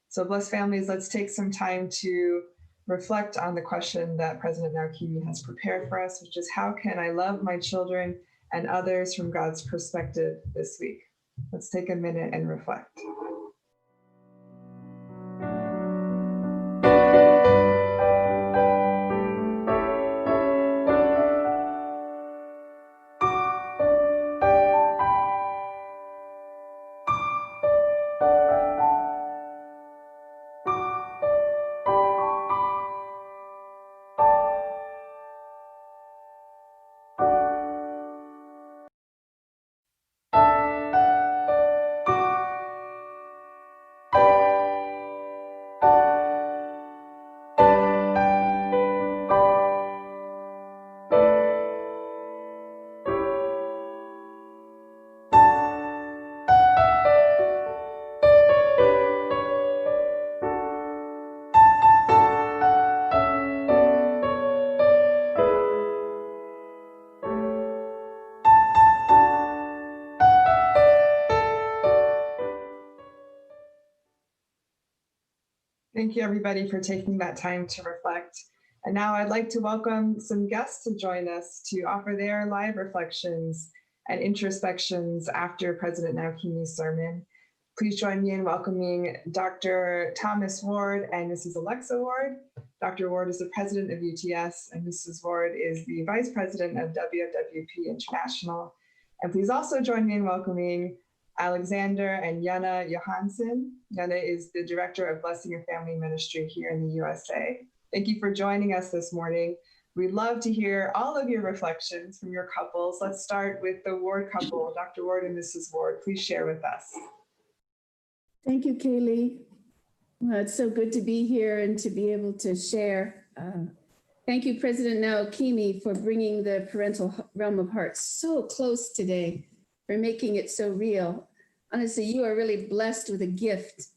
So blessed families, let's take some time to reflect on the question that President Nakimi has prepared for us, which is, how can I love my children and others from God's perspective this week? Let's take a minute and reflect. Thank you, everybody, for taking that time to reflect. And now I'd like to welcome some guests to join us to offer their live reflections and introspections after President Naokimi's sermon. Please join me in welcoming Dr. Thomas Ward and Mrs. Alexa Ward. Dr. Ward is the president of UTS, and Mrs. Ward is the vice president of WWP International. And please also join me in welcoming Alexander and Yana Johansson. Yana is the director of Blessing and Family Ministry here in the USA. Thank you for joining us this morning. We'd love to hear all of your reflections from your couples. Let's start with the Ward couple, Dr. Ward and Mrs. Ward. Please share with us. Thank you, Kaylee. Well, it's so good to be here and to be able to share. Thank you, President Naokimi, for bringing the parental realm of heart so close today, for making it so real. Honestly, you are really blessed with a gift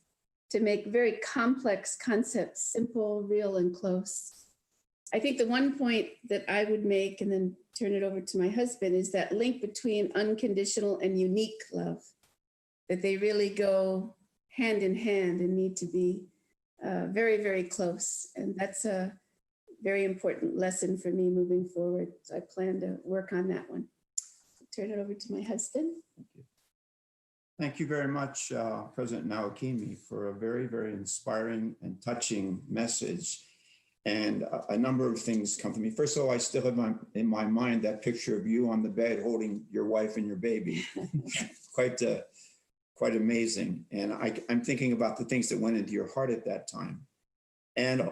to make very complex concepts simple, real, and close. I think the one point that I would make, and then turn it over to my husband, is that link between unconditional and unique love, that they really go hand in hand and need to be very, very close. And that's a very important lesson for me moving forward. So I plan to work on that one. Turn it over to my husband. Thank you. Thank you very much, President Naokimi, for a very, very inspiring and touching message. And a number of things come to me. First of all, I still have in my mind that picture of you on the bed holding your wife and your baby. Quite amazing. And I'm thinking about the things that went into your heart at that time. And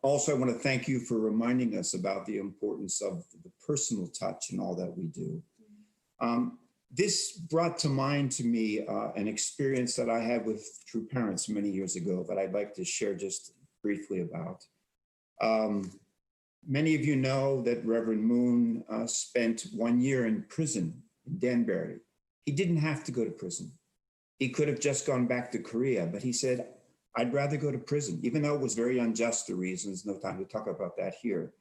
also, I want to thank you for reminding us about the importance of the personal touch in all that we do. This brought to mind to me an experience that I had with True Parents many years ago that I'd like to share just briefly about. Many of you know that Reverend Moon spent 1 year in prison in Danbury. He didn't have to go to prison. He could have just gone back to Korea, but he said, I'd rather go to prison, even though it was very unjust, the reasons, no time to talk about that here.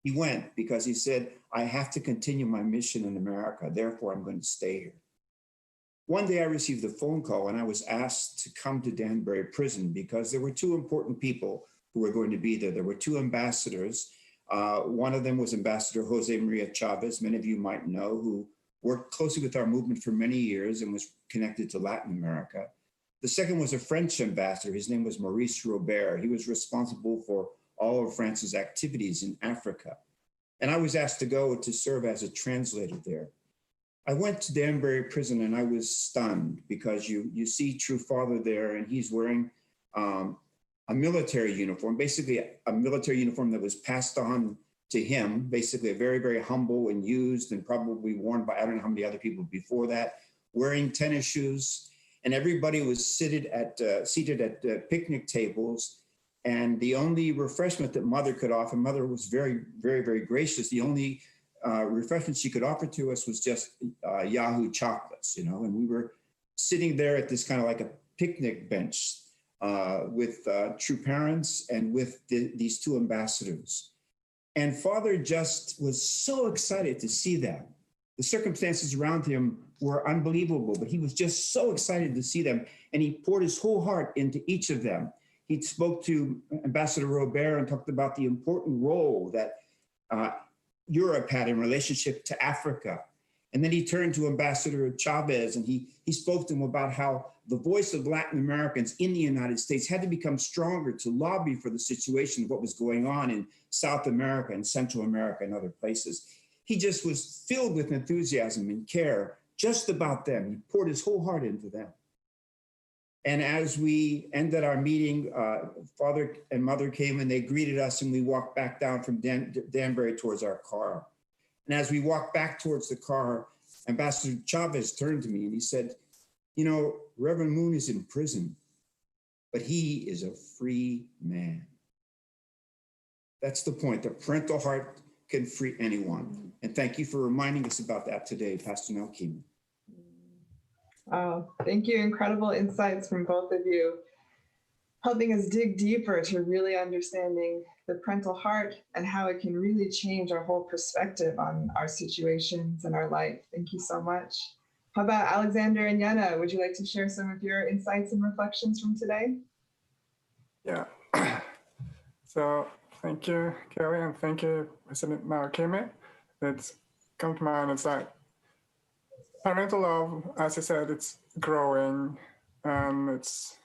He went because he said, I have to continue my mission in America, therefore I'm going to stay here. One day I received a phone call and I was asked to come to Danbury prison because there were two important people who were going to be there. There were two ambassadors. One of them was Ambassador Jose Maria Chavez, many of you might know, who worked closely with our movement for many years and was connected to Latin America. The second was a French ambassador. His name was Maurice Robert. He was responsible for all of France's activities in Africa. And I was asked to go to serve as a translator there. I went to Danbury prison and I was stunned because you see True Father there and he's wearing a military uniform, basically a military uniform that was passed on to him, basically a very, very humble and used and probably worn by I don't know how many other people before that, wearing tennis shoes. And everybody was seated at picnic tables. And the only refreshment that Mother could offer, Mother was very, very, very gracious. The only refreshment she could offer to us was just Yahoo chocolates, you know, and we were sitting there at this kind of like a picnic bench with True Parents and with these two ambassadors. And Father just was so excited to see them. The circumstances around him were unbelievable, but he was just so excited to see them. And he poured his whole heart into each of them. He spoke to Ambassador Robert and talked about the important role that Europe had in relationship to Africa. And then he turned to Ambassador Chavez and he spoke to him about how the voice of Latin Americans in the United States had to become stronger to lobby for the situation of what was going on in South America and Central America and other places. He just was filled with enthusiasm and care just about them. He poured his whole heart into them. And as we ended our meeting, Father and Mother came and they greeted us and we walked back down from Danbury towards our car. And as we walked back towards the car, Ambassador Chavez turned to me and he said, you know, Reverend Moon is in prison, but he is a free man. That's the point. The parental heart can free anyone. And thank you for reminding us about that today, Pastor Naokimi. Wow, thank you. Incredible insights from both of you, helping us dig deeper to really understanding the parental heart and how it can really change our whole perspective on our situations and our life. Thank you so much. How about Alexander and Yana? Would you like to share some of your insights and reflections from today? Yeah, So thank you, Kelly, and thank you, President Naokimi. It's come to mind. It's like parental love, as I said, it's growing, and it's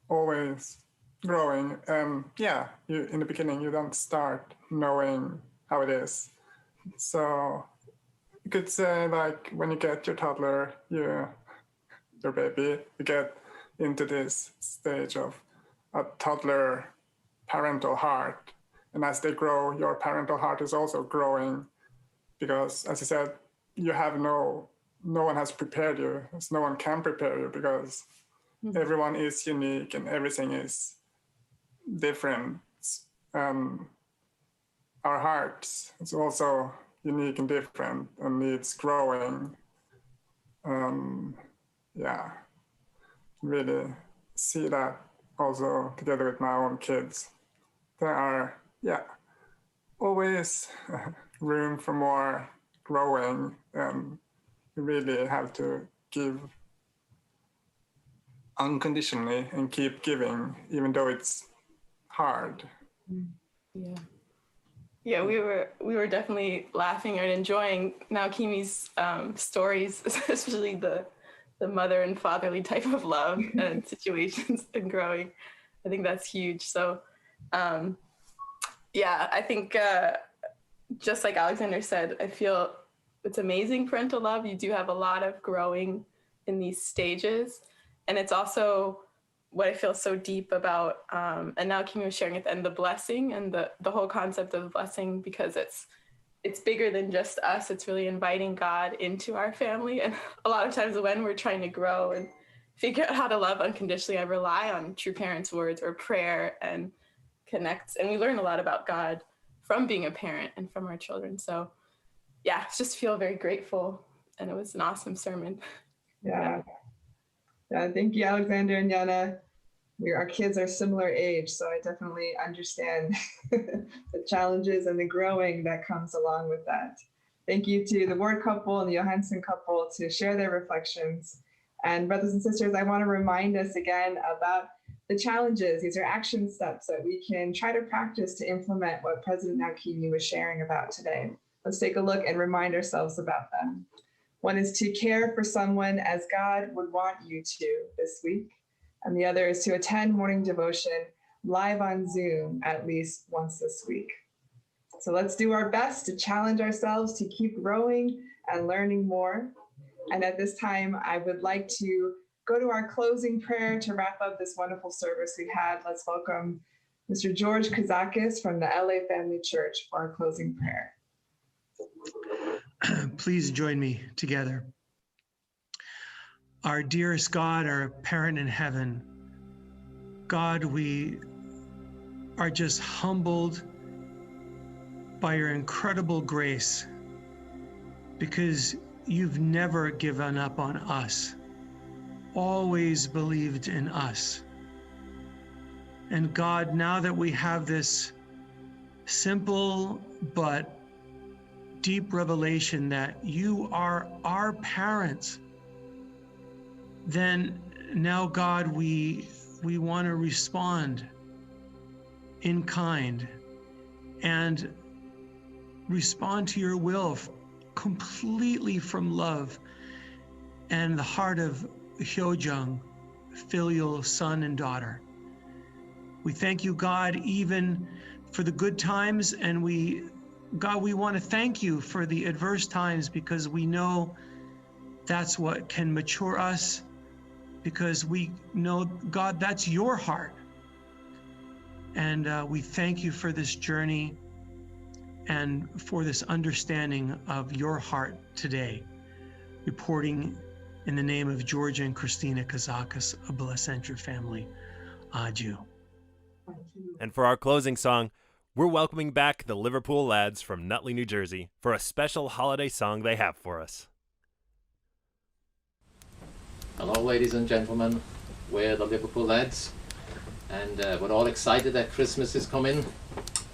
always growing. Yeah, in the beginning, you don't start knowing how it is. So you could say, like, when you get your toddler, your baby, you get into this stage of a toddler parental heart. And as they grow, your parental heart is also growing because, as I said, you have no one has prepared you. No one can prepare you because everyone is unique and everything is different. Our hearts is also unique and different and needs growing. Yeah, really see that also together with my own kids. There are, always room for more growing, and you really have to give unconditionally and keep giving, even though it's hard. Yeah, we were definitely laughing and enjoying Naokimi's stories, especially the mother and fatherly type of love and situations and growing. I think that's huge. So, I think just like Alexander said, I feel it's amazing parental love. You do have a lot of growing in these stages. And it's also what I feel so deep about, and now Kimi was sharing at the end, the blessing and the whole concept of blessing, because it's bigger than just us. It's really inviting God into our family. And a lot of times when we're trying to grow and figure out how to love unconditionally, I rely on True Parents' words or prayer and connect. And we learn a lot about God from being a parent and from our children. So yeah, just feel very grateful. And it was an awesome sermon. Yeah, thank you, Alexander and Yana. Our kids are similar age, so I definitely understand the challenges and the growing that comes along with that. Thank you to the Ward couple and the Johansson couple to share their reflections. And brothers and sisters, I want to remind us again about the challenges. These are action steps that we can try to practice to implement what President Naokimi was sharing about today. Let's take a look and remind ourselves about them. One is to care for someone as God would want you to this week. And the other is to attend morning devotion live on Zoom at least once this week. So let's do our best to challenge ourselves to keep growing and learning more. And at this time, I would like to go to our closing prayer to wrap up this wonderful service we had. Let's welcome Mr. George Kazakis from the LA Family Church for our closing prayer. Please join me together. Our dearest God, our parent in heaven, God, we are just humbled by your incredible grace because you've never given up on us, always believed in us. And God, now that we have this simple but deep revelation that you are our parents, then now, God, we want to respond in kind and respond to your will completely from love and the heart of Hyojung, filial son and daughter. We thank you, God, even for the good times, and God, we want to thank you for the adverse times because we know that's what can mature us, because we know, God, that's your heart. And we thank you for this journey and for this understanding of your heart today. Reporting in the name of Georgia and Christina Kazakis of Blescentra family. Adieu. And for our closing song, we're welcoming back the Liverpool Lads from Nutley, New Jersey for a special holiday song they have for us. Hello, ladies and gentlemen. We're the Liverpool Lads, and we're all excited that Christmas is coming.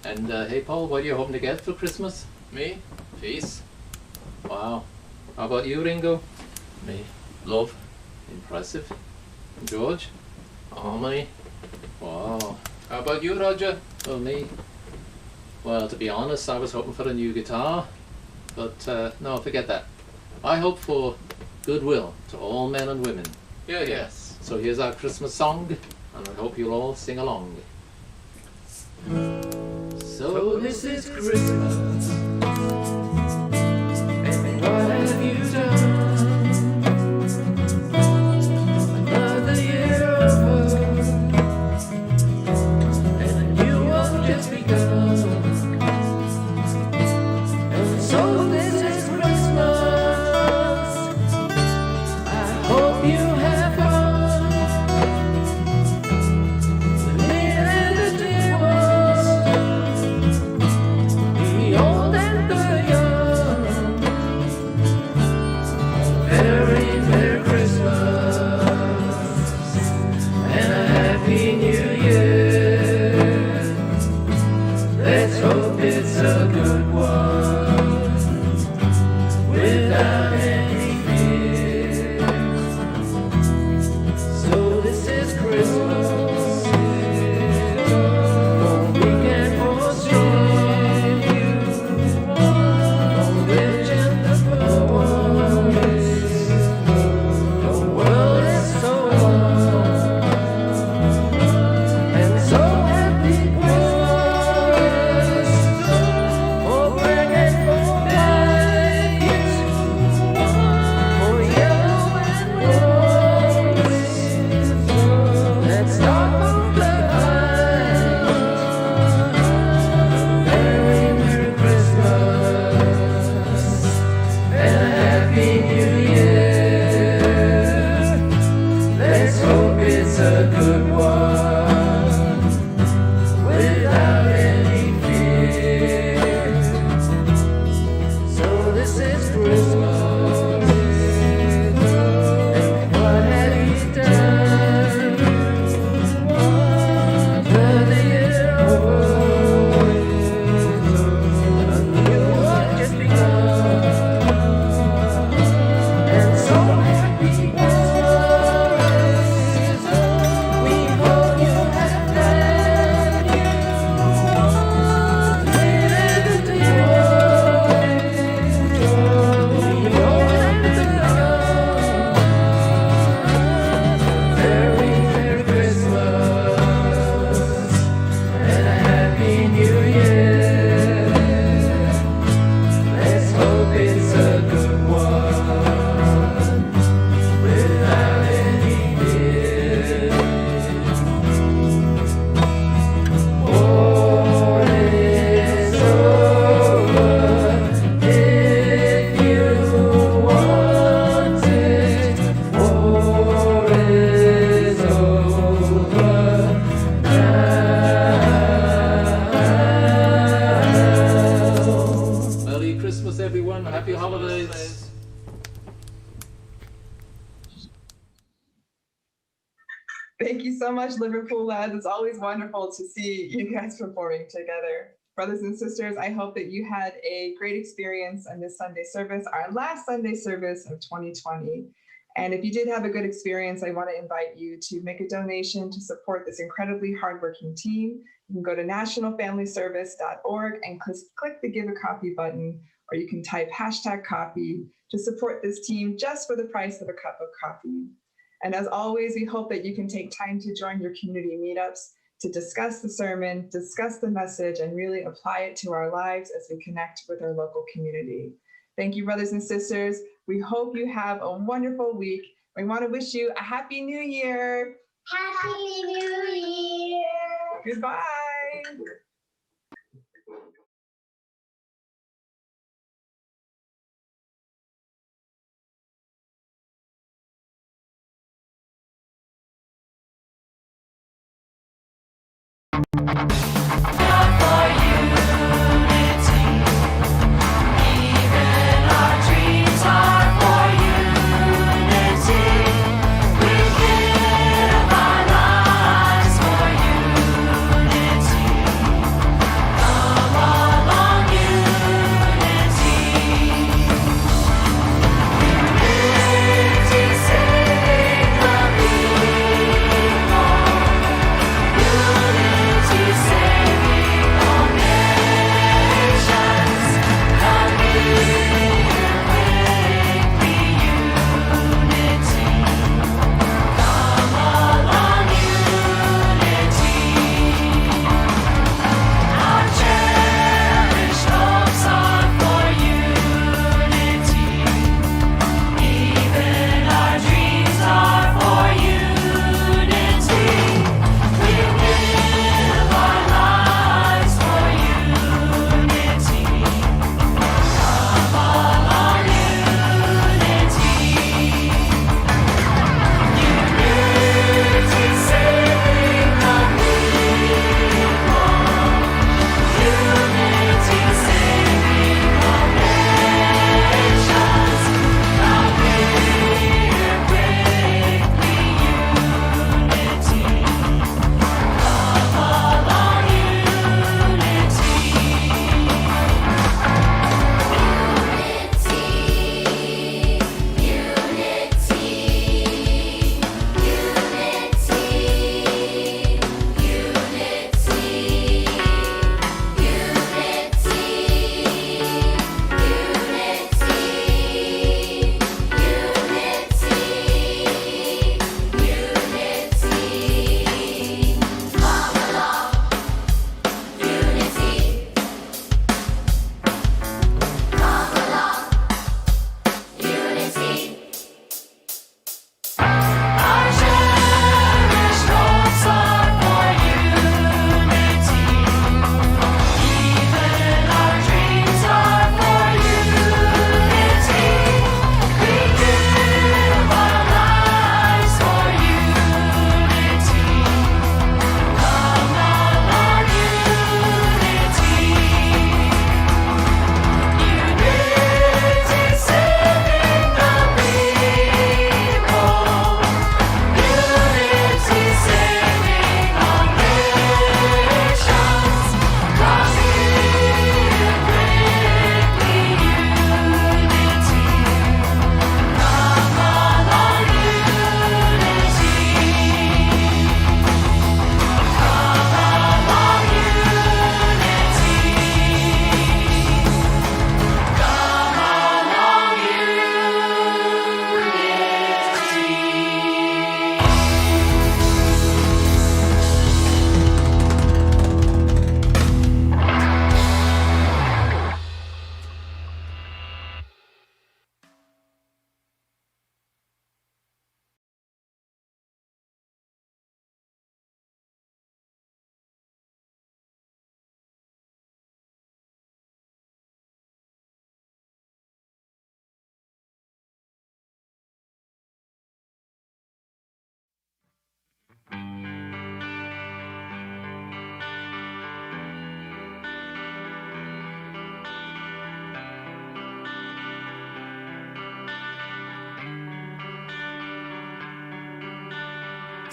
And hey, Paul, what are you hoping to get for Christmas? Me? Peace. Wow. How about you, Ringo? Me? Love. Impressive. George? Harmony. Wow. How about you, Roger? Well, me? Well, to be honest, I was hoping for a new guitar. But no, forget that. I hope for goodwill to all men and women. Yes. So here's our Christmas song, and I hope you'll all sing along. So this is Christmas, and what have you done? Another year over, and a new one just begun. And so this is Christmas, I hope you have fun. The near and the dear ones, the old and the young. Very Merry Christmas and a Happy New Year. Let's hope it's a good one without any fear. So this is Christmas, for weak and for strong, for rich and the poor. The world is so long and so happy Christmas, for black and for white, for yellow and rose. Let's start from the height. Very Merry Christmas and a Happy New Year. Let's hope it's a good one without any fear. So this is Christmas, and what have you done? Another year over, a new one just begun. And so happy Christmas, we hope you have that you live in the Very Merry Christmas and a Happy New Year. Let's hope it's a good one without any fear. War is over if you want it. War is over now. Merry Christmas, everyone. Happy holidays. Thank you so much, Liverpool lads. It's always wonderful to see you guys performing together. Brothers and sisters, I hope that you had a great experience on this Sunday service, our last Sunday service of 2020. And if you did have a good experience, I want to invite you to make a donation to support this incredibly hardworking team. You can go to nationalfamilyservice.org and click the Give a Coffee button, or you can type #coffee to support this team just for the price of a cup of coffee. And as always, we hope that you can take time to join your community meetups to discuss the sermon, discuss the message, and really apply it to our lives as we connect with our local community. Thank you, brothers and sisters. We hope you have a wonderful week. We want to wish you a Happy New Year. Happy New Year! Goodbye. Unity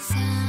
Sound